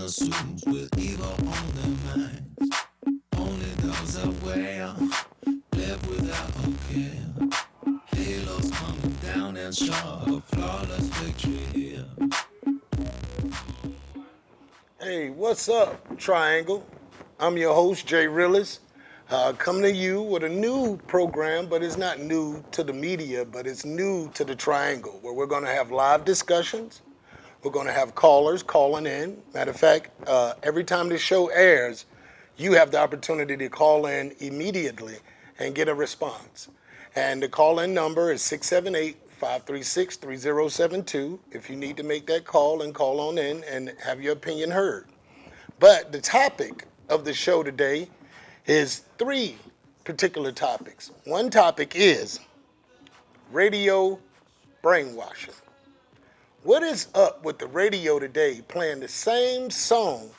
suits with evil on their minds. Only those that wear live without a care. Halos coming down and show a flawless victory here. Hey, what's up, Triangle? I'm your host, Jay Rillis, coming to you with a new program, but it's not new to the media, but it's new to the Triangle, where we're going to have live discussions. We're going to have callers calling in. Matter of fact, every time this show airs, you have the opportunity to call in immediately and get a response. And the call in number is 678 536 3072 if you need to make that call and call on in and have your opinion heard. But the topic of the show today is three particular topics. One topic is radio brainwashing. What is up with the radio today playing the same song?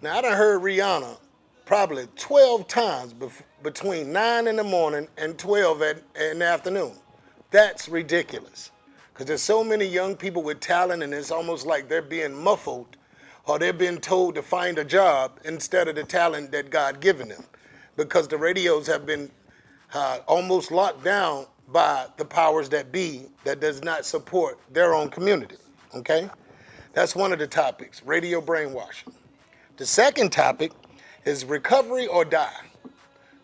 Now, I done heard Rihanna probably 12 times between 9 in the morning and 12 in the afternoon. That's ridiculous. Because there's so many young people with talent, and it's almost like they're being muffled or they're being told to find a job instead of the talent that God given them. Because the radios have been almost locked down by the powers that be that does not support their own community. Okay? That's one of the topics, radio brainwashing. The second topic is recovery or die.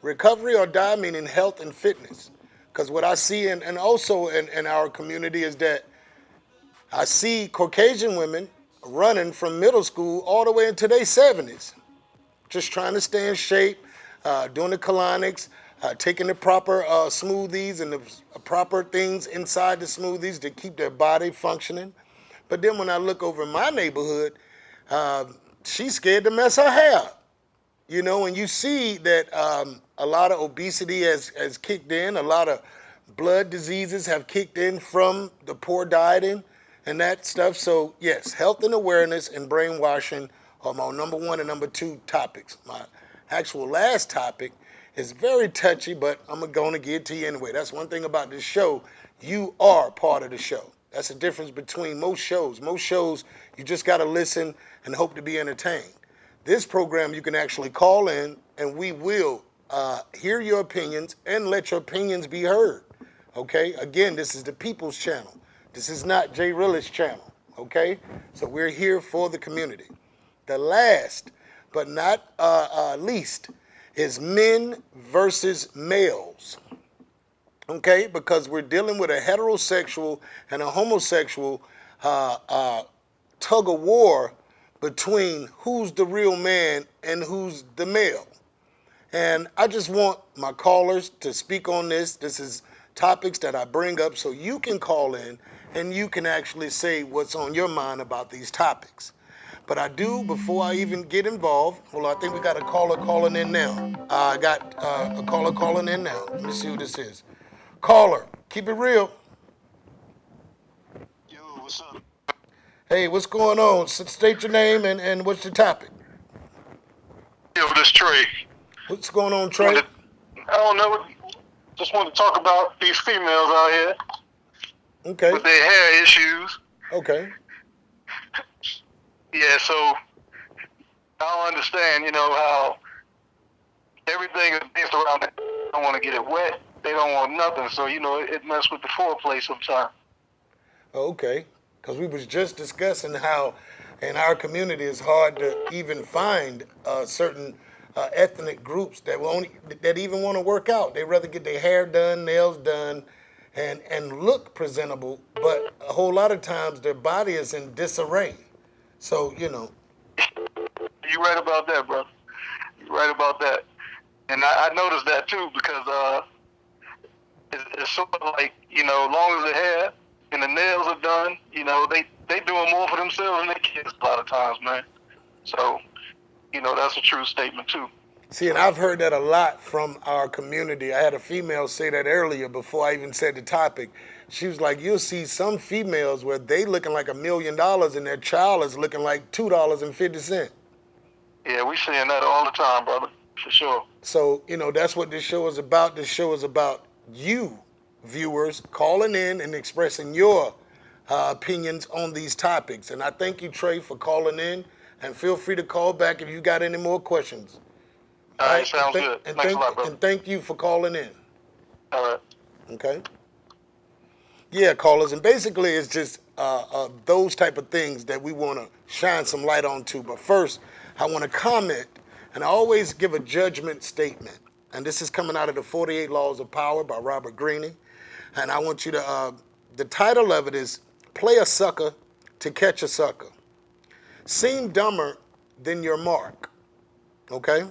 Recovery or die meaning health and fitness. Because what I see and also in our community is that I see Caucasian women running from middle school all the way into their 70s, just trying to stay in shape, doing the colonics, taking the proper smoothies and the proper things inside the smoothies to keep their body functioning. But then when I look over my neighborhood, she's scared to mess her hair up. You know, and you see that a lot of obesity has kicked in, a lot of blood diseases have kicked in from the poor dieting and that stuff. So, yes, health and awareness and brainwashing are my number one and number two topics. My actual last topic is very touchy, but I'm going to get to you anyway. That's one thing about this show. You are part of the show. That's the difference between most shows. Most shows, you just got to listen and hope to be entertained. This program, you can actually call in, and we will hear your opinions and let your opinions be heard. Okay? Again, this is the People's Channel. This is not Jay Rillis' channel. Okay? So we're here for the community. The last, but not least, is men versus males. Okay? Because we're dealing with a heterosexual and a homosexual tug of war between who's the real man and who's the male. And I just want my callers to speak on this. This is topics that I bring up so you can call in and you can actually say what's on your mind about these topics. But I do, before I even get involved, well, I think we got a caller calling in now. I got a caller calling in now. Let me see who this is. Caller, keep it real. Yo, what's up? Hey, what's going on? State your name and what's your topic? Yo, this Trey. What's going on, Trey? I don't know. Just want to talk about these females out here Okay. with their hair issues. Okay. Yeah, so I don't understand, how everything is based around it. They don't want to get it wet. They don't want nothing. So, it messes with the foreplay sometimes. Okay. Because we was just discussing how in our community it's hard to even find certain ethnic groups that even want to work out. They rather get their hair done, nails done, and look presentable. But a whole lot of times their body is in disarray. So, You're right about that, brother. You're right about that. And I noticed that too because it's sort of like, as long as the hair and the nails are done, they doing more for themselves than their kids a lot of times, man. So, that's a true statement too. see, and I've heard that a lot from our community. I had a female say that earlier before I even said the topic. She was like, you'll see some females where they looking like $1 million and their child is looking like $2.50. Yeah, we seeing that all the time, brother, for sure. So, that's what this show is about. This show is about you, viewers, calling in and expressing your opinions on these topics. And I thank you, Trey, for calling in. And feel free to call back if you got any more questions. All right, sounds good. Thanks a lot, bro. And thank you for calling in. All right. Okay. Yeah, callers, and basically it's just those type of things that we want to shine some light on to. But first, I want to comment, and I always give a judgment statement. And this is coming out of the 48 Laws of Power by Robert Greene. And I want you to, the title of it is Play a Sucker to Catch a Sucker. Seem dumber than your mark. Okay?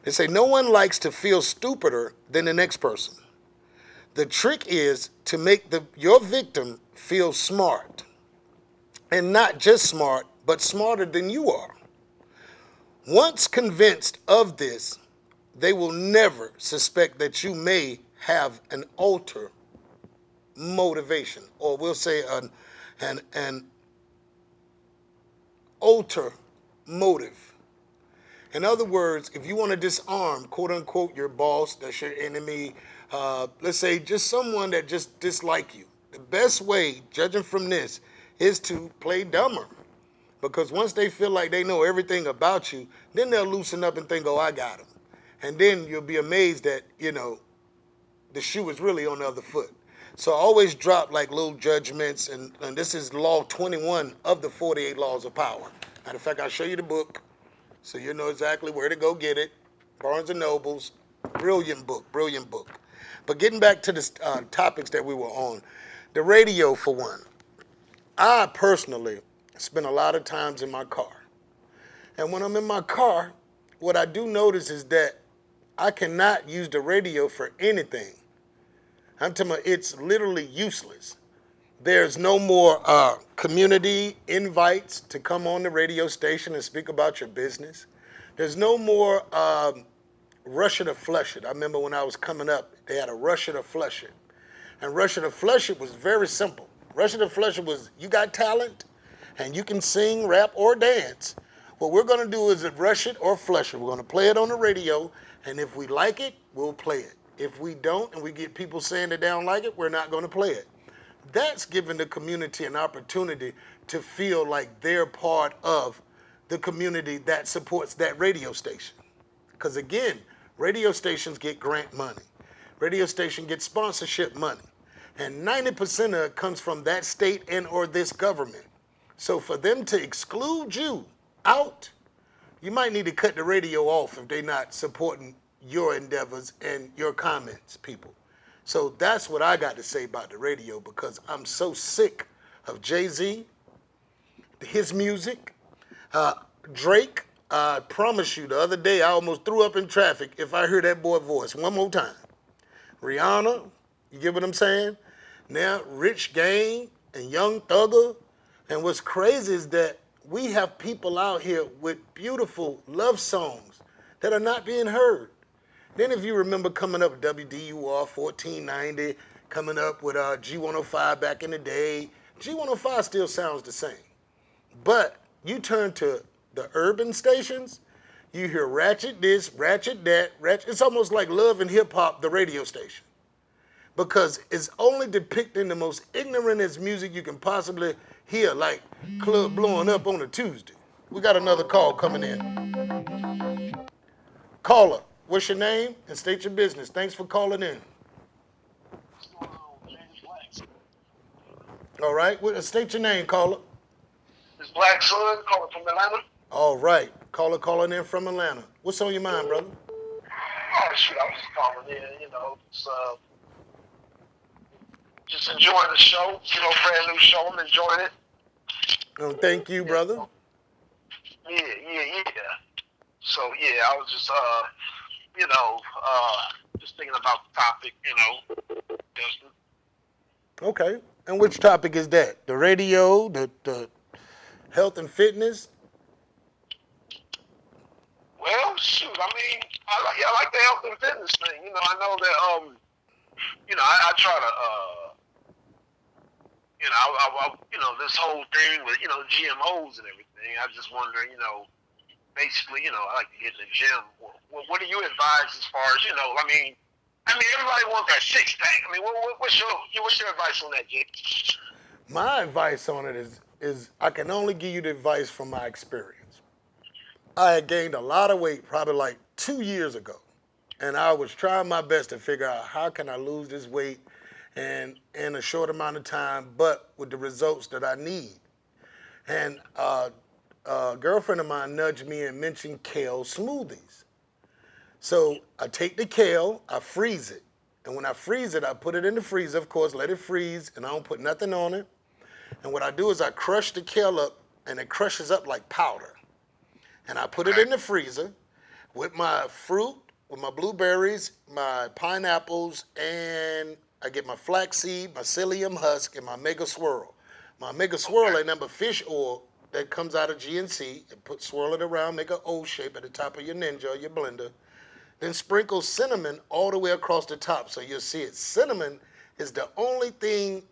They say no one likes to feel stupider than the next person. The trick is to make your victim feel smart. And not just smart, but smarter than you are. Once convinced of this, they will never suspect that you may have an alter motivation, or we'll say an alter motive. In other words, if you want to disarm, quote unquote, your boss, that's your enemy, let's say just someone that just dislike you, the best way, judging from this, is to play dumber. Because once they feel like they know everything about you, then they'll loosen up and think, oh, I got him. And then you'll be amazed that, the shoe is really on the other foot. So I always drop like little judgments, and this is Law 21 of the 48 Laws of Power. Matter of fact, I'll show you the book so you know exactly where to go get it. Barnes & Noble's, brilliant book. But getting back to the topics that we were on, the radio for one. I personally spend a lot of times in my car. And when I'm in my car, what I do notice is that I cannot use the radio for anything. I'm talking about it's literally useless. There's no more community invites to come on the radio station and speak about your business. There's no more Rush It or Flush It. I remember when I was coming up, they had a Rush It or Flush It. And Rush It or Flush It was very simple. Rush It or Flush It was, you got talent and you can sing, rap, or dance. What we're going to do is rush it or flush it. We're going to play it on the radio, and if we like it, we'll play it. If we don't, and we get people saying that they don't like it, we're not going to play it. That's giving the community an opportunity to feel like they're part of the community that supports that radio station. Because again, radio stations get grant money. Radio station gets sponsorship money. And 90% of it comes from that state and or this government. So for them to exclude you out, you might need to cut the radio off if they're not supporting your endeavors and your comments, people. So that's what I got to say about the radio, because I'm so sick of Jay-Z, his music, Drake. I promise you, the other day I almost threw up in traffic if I heard that boy voice one more time. Rihanna, you get what I'm saying? Now, Rich Gang and Young Thugger. And what's crazy is that we have people out here with beautiful love songs that are not being heard. Then if you remember coming up with WDUR 1490, coming up with G105 back in the day, G105 still sounds the same. But you turn to the urban stations, you hear ratchet this, ratchet that, ratchet. It's almost like Love and Hip Hop, the radio station. Because it's only depicting the most ignorantest music you can possibly hear, like Club Blowing Up on a Tuesday. We got another call coming in. Caller, what's your name and state your business? Thanks for calling in. All right, state your name, caller. It's Black Sun calling from Atlanta. All right, caller calling in from Atlanta. What's on your mind, brother? Oh, shoot, I was just calling in, just enjoying the show, brand new show. I'm enjoying it. Oh, thank you, brother. Yeah. So, I was just, just thinking about the topic, Justin. Okay. And which topic is that? The radio, the health and fitness? Well, shoot, I like the health and fitness thing. I know that, I try to, this whole thing with, GMOs and everything. I was just wondering, basically, I like to get in the gym. What do you advise as far as, everybody wants that six pack. What's your advice on that, Jay? My advice on it is I can only give you the advice from my experience. I had gained a lot of weight probably like 2 years ago. And I was trying my best to figure out how can I lose this weight and in a short amount of time, but with the results that I need. And a girlfriend of mine nudged me and mentioned kale smoothies. So I take the kale, I freeze it. And when I freeze it, I put it in the freezer, of course, let it freeze, and I don't put nothing on it. And what I do is I crush the kale up, and it crushes up like powder. And I put it in the freezer with my fruit, with my blueberries, my pineapples, and I get my flaxseed, my psyllium husk, and my mega swirl. My mega swirl ain't nothing but fish oil that comes out of GNC, and swirl it around, make an O shape at the top of your Ninja or your blender. Then sprinkle cinnamon all the way across the top so you'll see it. Cinnamon is the only thing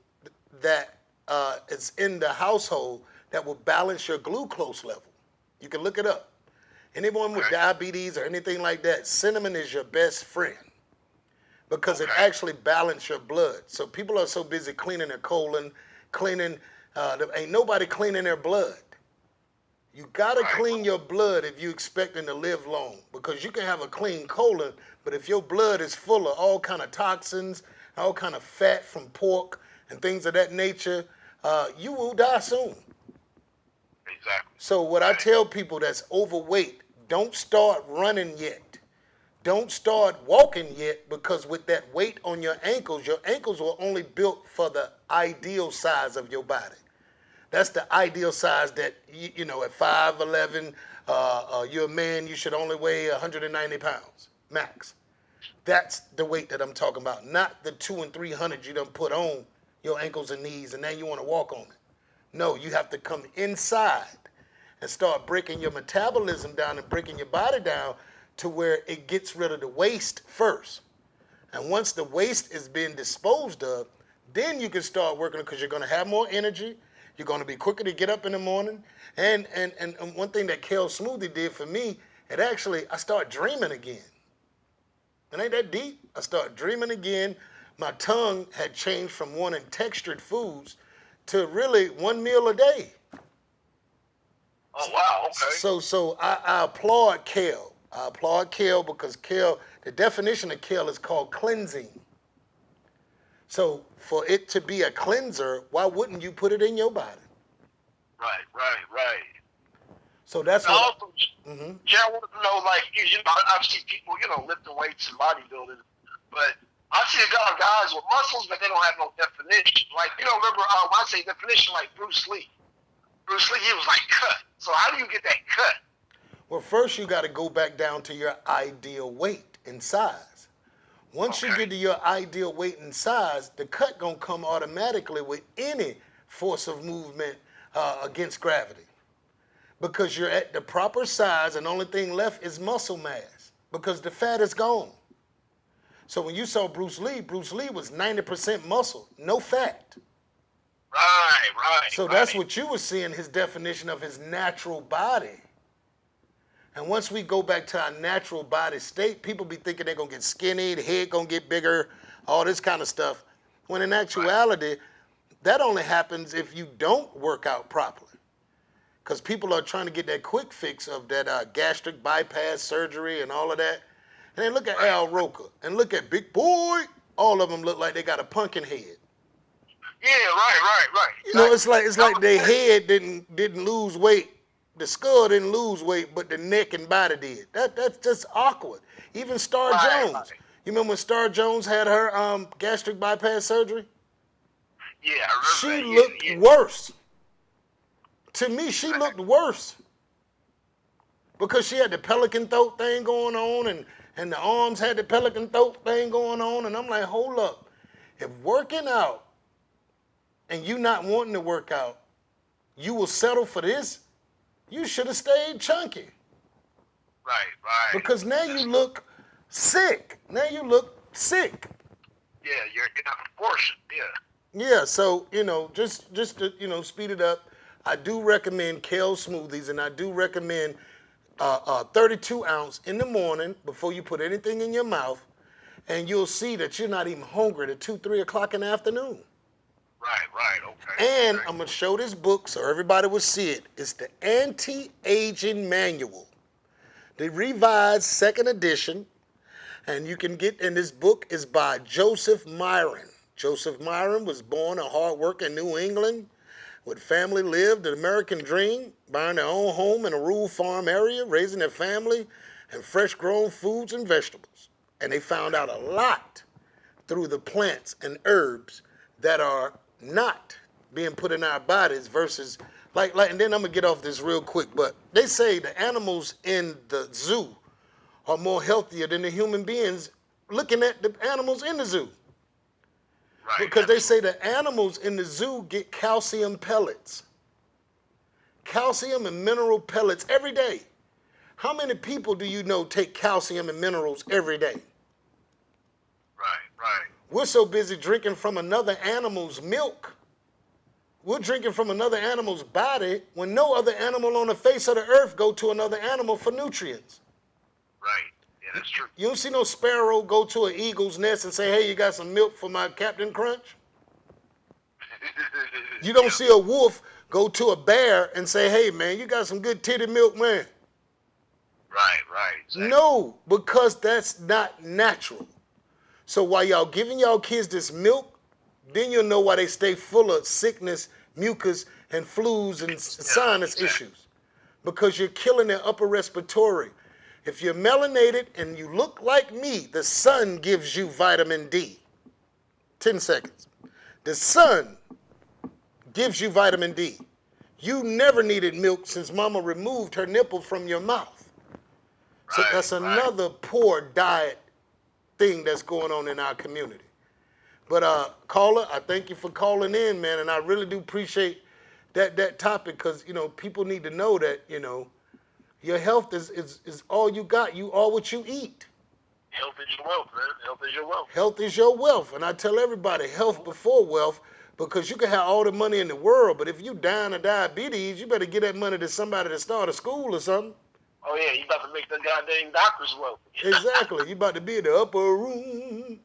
that is in the household that will balance your glucose level. You can look it up. Anyone with diabetes or anything like that, cinnamon is your best friend because it actually balances your blood. So people are so busy cleaning their colon, ain't nobody cleaning their blood. You gotta clean your blood if you expecting to live long, because you can have a clean colon, but if your blood is full of all kind of toxins, all kind of fat from pork and things of that nature, you will die soon. Exactly. So what I tell people that's overweight, don't start running yet. Don't start walking yet, because with that weight on your ankles were only built for the ideal size of your body. That's the ideal size that, you know, at 5'11", you're a man, you should only weigh 190 pounds, max. That's the weight that I'm talking about, not the 200 and 300 you done put on your ankles and knees and now you want to walk on it. No, you have to come inside and start breaking your metabolism down and breaking your body down to where it gets rid of the waste first. And once the waste is being disposed of, then you can start working, because you're going to have more energy. You're going to be quicker to get up in the morning. And one thing that kale smoothie did for me, I start dreaming again. It ain't that deep. I start dreaming again. My tongue had changed from wanting textured foods to really one meal a day. Oh, wow, okay. So I applaud kale. I applaud kale because kale, the definition of kale is called cleansing. So for it to be a cleanser, why wouldn't you put it in your body? Right. So that's I what. also, yeah, I want to know, like, you know, I've seen people, you know, lifting weights and bodybuilding, but I see a lot of guys with muscles, but they don't have no definition. Like, you know, remember when I say definition, like Bruce Lee. Bruce Lee, he was like cut. So how do you get that cut? Well, first you got to go back down to your ideal weight and size. Once you get to your ideal weight and size, the cut gonna come automatically with any force of movement against gravity, because you're at the proper size, and the only thing left is muscle mass because the fat is gone. So when you saw Bruce Lee was 90% muscle, no fat. Right. So that's what you were seeing, his definition of his natural body. And once we go back to our natural body state, people be thinking they're going to get skinny, the head going to get bigger, all this kind of stuff. When in actuality, that only happens if you don't work out properly. Because people are trying to get that quick fix of that gastric bypass surgery and all of that. And then look at Al Roker and look at Big Boy. All of them look like they got a pumpkin head. Yeah, right. You know, it's like their head didn't lose weight. The skull didn't lose weight, but the neck and body did. That's just awkward. Even Star Jones. Right. You remember when Star Jones had her gastric bypass surgery? Yeah, I remember. She looked worse. To me, she looked worse. Because she had the pelican throat thing going on, and the arms had the pelican throat thing going on, and I'm like, hold up. If working out and you not wanting to work out, you will settle for this, you should have stayed chunky. Right. Because now you look sick. Yeah, you're in a proportion, Yeah, so, you know, just to, you know, speed it up, I do recommend kale smoothies, and I do recommend 32 ounce in the morning before you put anything in your mouth, and you'll see that you're not even hungry at 2, 3 o'clock in the afternoon. Right, okay. And I'm going to show this book so everybody will see it. It's the Anti-Aging Manual. the revised second edition. And you can get, and this book is by Joseph Myron. Joseph Myron was born a hard worker in New England, with family lived the American dream, buying their own home in a rural farm area, raising their family and fresh grown foods and vegetables. And they found out a lot through the plants and herbs that are not being put in our bodies versus and then I'm gonna get off this real quick, but they say the animals in the zoo are more healthier than the human beings looking at the animals in the zoo. Right. Because they say the animals in the zoo get calcium pellets. Calcium and mineral pellets every day. How many people do you know take calcium and minerals every day? Right. We're so busy drinking from another animal's milk. We're drinking from another animal's body when no other animal on the face of the earth go to another animal for nutrients. Right. Yeah, that's true. You don't see no sparrow go to an eagle's nest and say, hey, you got some milk for my Captain Crunch? You don't see a wolf go to a bear and say, hey, man, you got some good titty milk, man. Right. Exactly. No, because that's not natural. So while y'all giving y'all kids this milk, then you'll know why they stay full of sickness, mucus, and flus and sinus issues. Because you're killing their upper respiratory. If you're melanated and you look like me, the sun gives you vitamin D. 10 seconds. The sun gives you vitamin D. You never needed milk since mama removed her nipple from your mouth. So that's another poor diet thing that's going on in our community. But caller, I thank you for calling in, man, and I really do appreciate that topic because, people need to know that, your health is all you got. You are what you eat. Health is your wealth, man. Health is your wealth. Health is your wealth. And I tell everybody, health before wealth, because you can have all the money in the world, but if you dying of diabetes, you better give that money to somebody to start a school or something. Oh, yeah, you about to make the goddamn doctors wealthy. Exactly. You about to be in the upper room.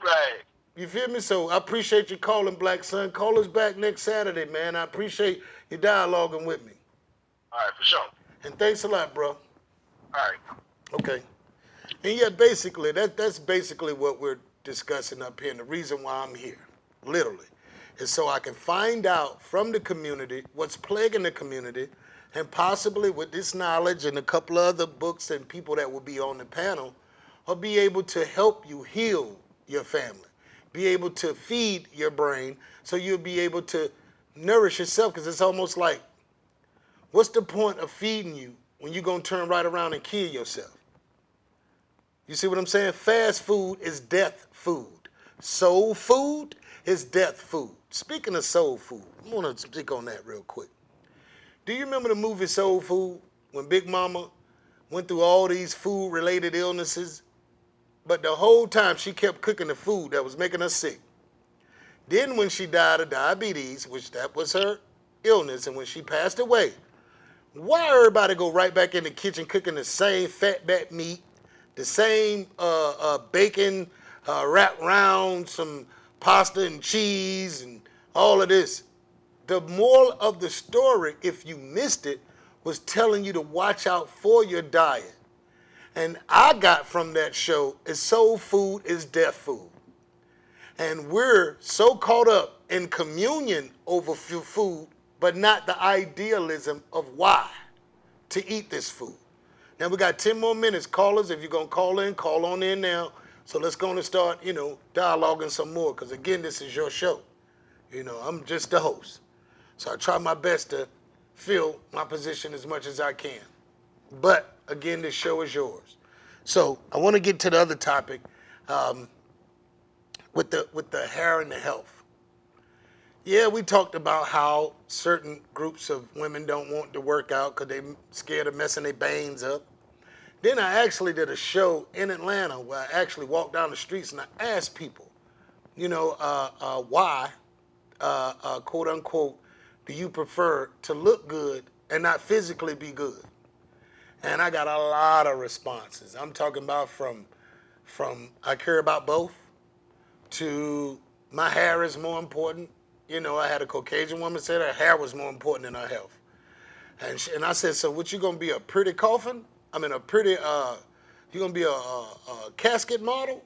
Right. You feel me? So I appreciate you calling, Black Son. Call us back next Saturday, man. I appreciate you dialoguing with me. All right, for sure. And thanks a lot, bro. All right. Okay. And yeah, basically, that's basically what we're discussing up here. And the reason why I'm here, literally, is so I can find out from the community what's plaguing the community, and possibly with this knowledge and a couple of other books and people that will be on the panel, I'll be able to help you heal your family, be able to feed your brain so you'll be able to nourish yourself, because it's almost like, what's the point of feeding you when you're going to turn right around and kill yourself? You see what I'm saying? Fast food is death food. Soul food is death food. Speaking of soul food, I want to speak on that real quick. Do you remember the movie Soul Food when Big Mama went through all these food-related illnesses? But the whole time she kept cooking the food that was making her sick. Then when she died of diabetes, which that was her illness, and when she passed away, why everybody go right back in the kitchen cooking the same fat back meat, the same bacon wrapped around some pasta and cheese and all of this? The moral of the story, if you missed it, was telling you to watch out for your diet. And I got from that show is soul food is death food. And we're so caught up in communion over food, but not the idealism of why to eat this food. Now we got 10 more minutes. Callers, if you're going to call in, call on in now. So let's go and start, dialoguing some more, because again, this is your show. I'm just the host. So I try my best to fill my position as much as I can. But again, this show is yours. So I want to get to the other topic with the hair and the health. Yeah, we talked about how certain groups of women don't want to work out because they're scared of messing their bangs up. Then I actually did a show in Atlanta where I actually walked down the streets and I asked people, why, quote unquote, do you prefer to look good and not physically be good? And I got a lot of responses. I'm talking about from I care about both to my hair is more important. I had a Caucasian woman say her hair was more important than her health. And I said, so what, you gonna be a pretty coffin I mean, a pretty, you're gonna be a casket model?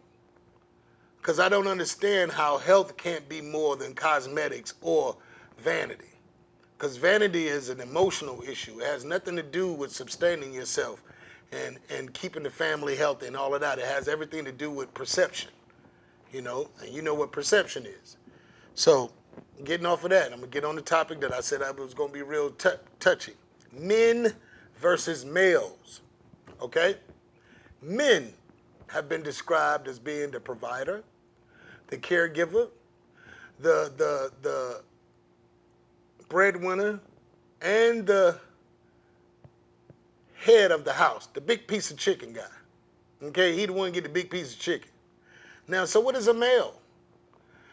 Because I don't understand how health can't be more than cosmetics or vanity. Because vanity is an emotional issue. It has nothing to do with sustaining yourself and keeping the family healthy and all of that. It has everything to do with perception, and you know what perception is. So, getting off of that, I'm going to get on the topic that I said I was going to be real touchy. Men versus males, okay? Men have been described as being the provider, the caregiver, the breadwinner, and the head of the house, the big piece of chicken guy. Okay, he the one get the big piece of chicken. Now, so what is a male?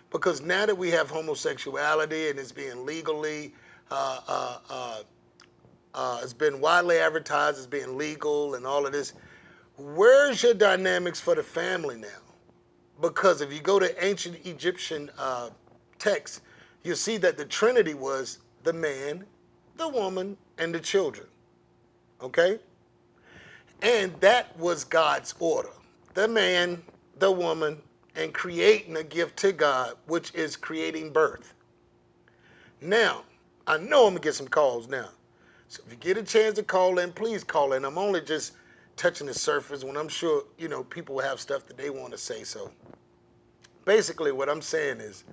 Because now that we have homosexuality and it's being legally, it's been widely advertised as being legal and all of this, where's your dynamics for the family now? Because if you go to ancient Egyptian texts, you see that the Trinity was the man, the woman, and the children. Okay? And that was God's order. The man, the woman, and creating a gift to God, which is creating birth. Now, I know I'm going to get some calls now. So if you get a chance to call in, please call in. I'm only just touching the surface when I'm sure, people have stuff that they want to say. So basically what I'm saying is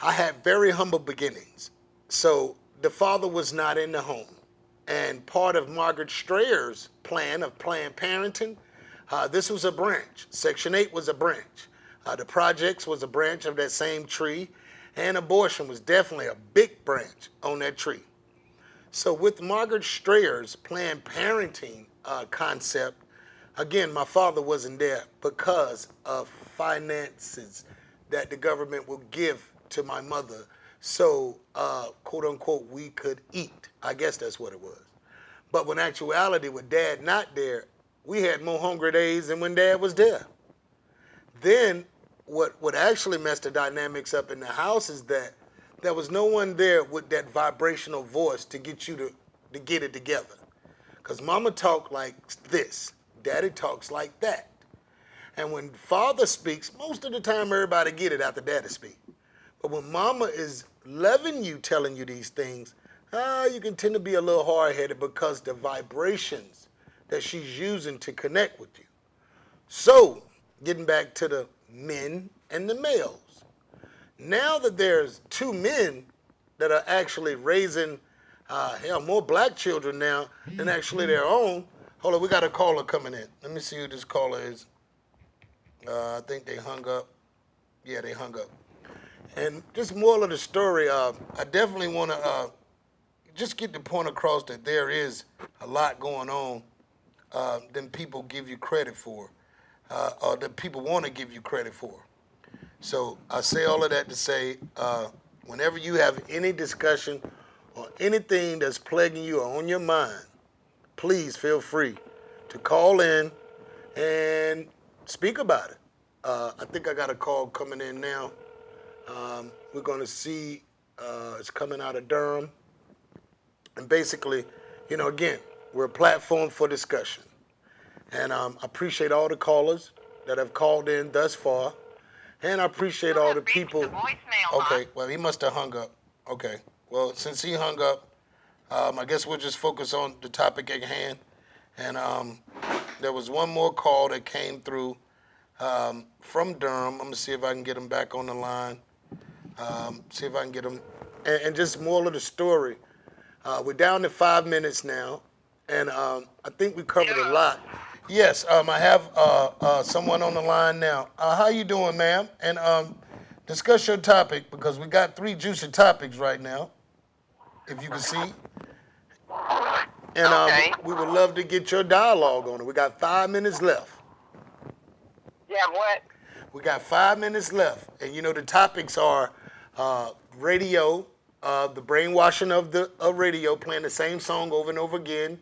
I had very humble beginnings. So the father was not in the home. And part of Margaret Strayer's plan of Planned Parenthood, this was a branch. Section 8 was a branch. The projects was a branch of that same tree. And abortion was definitely a big branch on that tree. So with Margaret Strayer's Planned Parenting concept, again, my father wasn't there because of finances that the government will give to my mother. So, quote unquote, we could eat. I guess that's what it was. But when actuality, with Dad not there, we had more hungry days than when Dad was there. Then what actually messed the dynamics up in the house is that there was no one there with that vibrational voice to get you to get it together. Because Mama talked like this, Daddy talks like that. And when Father speaks, most of the time everybody get it after Daddy speaks. But when Mama is loving you, telling you these things, you can tend to be a little hard-headed because the vibrations that she's using to connect with you. So, getting back to the men and the males. Now that there's two men that are actually raising, more black children now than actually their own. Hold on, we got a caller coming in. Let me see who this caller is. I think they hung up. Yeah, they hung up. And just moral of the story, I definitely want to just get the point across that there is a lot going on than people give you credit for, or that people want to give you credit for. So I say all of that to say, whenever you have any discussion or anything that's plaguing you or on your mind, please feel free to call in and speak about it. I think I got a call coming in now. We're going to see, it's coming out of Durham. And basically, again, we're a platform for discussion. And I appreciate all the callers that have called in thus far. And I appreciate all the people. Okay, well, he must have hung up. Okay, well, since he hung up, I guess we'll just focus on the topic at hand. And there was one more call that came through from Durham. I'm going to see if I can get him back on the line. See if I can get him. And just moral of the story, we're down to 5 minutes now, and I think we covered a lot. Yes, I have someone on the line now. How you doing, ma'am? And discuss your topic, because we got 3 juicy topics right now, if you can see. And we would love to get your dialogue on it. We got 5 minutes left. Yeah, what? We got 5 minutes left, and the topics are radio, the brainwashing of radio, playing the same song over and over again.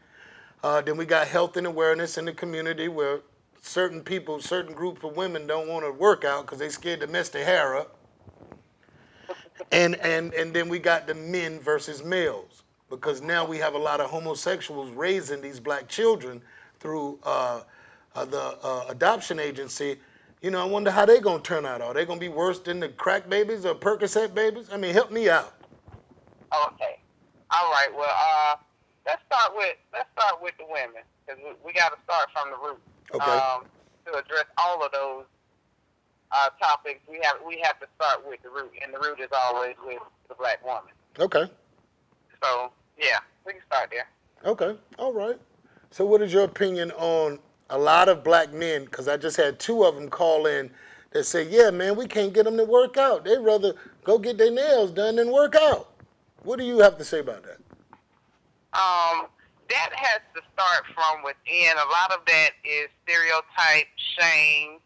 Then we got health and awareness in the community, where certain people, certain groups of women don't want to work out because they're scared to mess their hair up. And then we got the men versus males. because now we have a lot of homosexuals raising these black children through the adoption agency. You know, I wonder how they gonna turn out. Are they gonna be worse than the crack babies or Percocet babies? I mean, help me out. Okay. All right. Well, let's start with the women, because we got to start from the root. Okay. To address all of those topics, we have to start with the root, and the root is always with the black woman. Okay. So yeah, we can start there. Okay. All right. So what is your opinion on a lot of black men, because I just had 2 of them call in that say, yeah, man, we can't get them to work out. They'd rather go get their nails done than work out. What do you have to say about that? That has to start from within. A lot of that is stereotype, shame.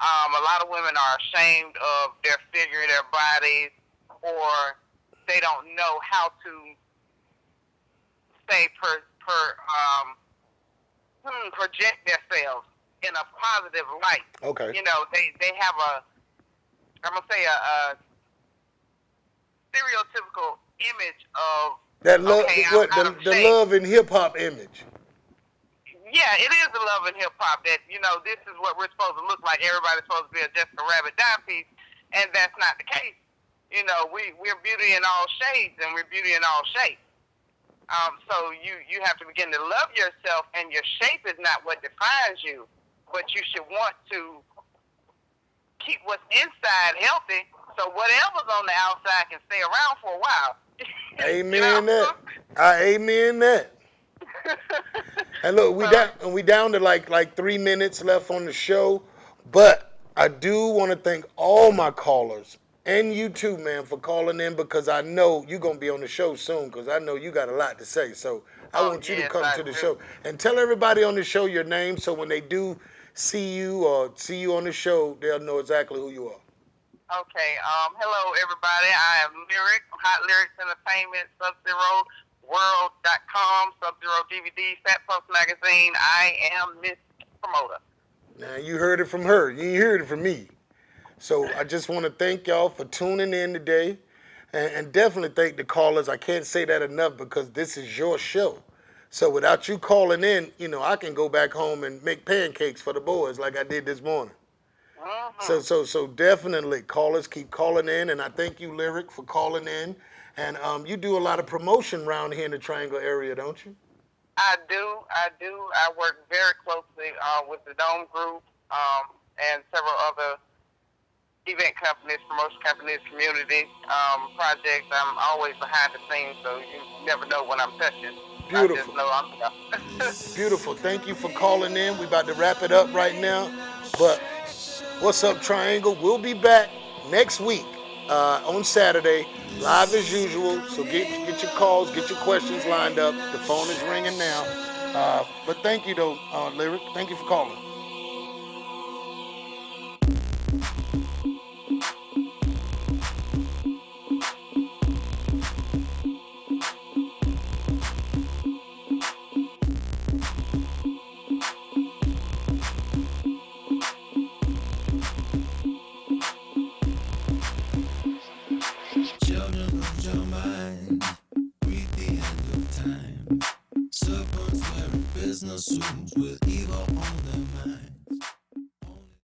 A lot of women are ashamed of their figure, their bodies, or they don't know how to say project themselves in a positive light. Okay. You know, they have a stereotypical image of That love, okay, the love and hip hop image. Yeah, it is the love in hip hop that, you know, this is what we're supposed to look like. Everybody's supposed to be a Jessica Rabbit dime piece, and that's not the case. You know, we're beauty in all shades, and we're beauty in all shapes. So you have to begin to love yourself, and your shape is not what defines you, but you should want to keep what's inside healthy, so whatever's on the outside can stay around for a while. Amen that. I amen that. And look, we down to like 3 minutes left on the show, but I do want to thank all my callers and you too, man, for calling in, because I know you're gonna be on the show soon, because I know you got a lot to say. So I want you to come to the show and tell everybody on the show your name, so when they do see you on the show, they'll know exactly who you are. Okay. Hello, everybody. I am Lyric, Hot Lyrics Entertainment, Sub-Zero World.com, Sub-Zero DVD, Fat Post Magazine. I am Miss Promoter. Now, you heard it from her. You ain't heard it from me. So I just want to thank y'all for tuning in today, and definitely thank the callers. I can't say that enough, because this is your show. So without you calling in, you know, I can go back home and make pancakes for the boys like I did this morning. So definitely, callers, keep calling in, and I thank you, Lyric, for calling in. And you do a lot of promotion around here in the Triangle area, don't you? I do. I work very closely with the Dome Group and several other event companies, promotion companies, community projects. I'm always behind the scenes, so you never know when I'm touching. Beautiful. I just know I'm there. Beautiful. Thank you for calling in. We're about to wrap it up right now. But what's up, Triangle? We'll be back next week on Saturday, live as usual. So get your calls, get your questions lined up. The phone is ringing now. But thank you, though, Lyric. Thank you for calling. Children of your mind, read the end of time. Serpents wearing business suits with evil on their mind.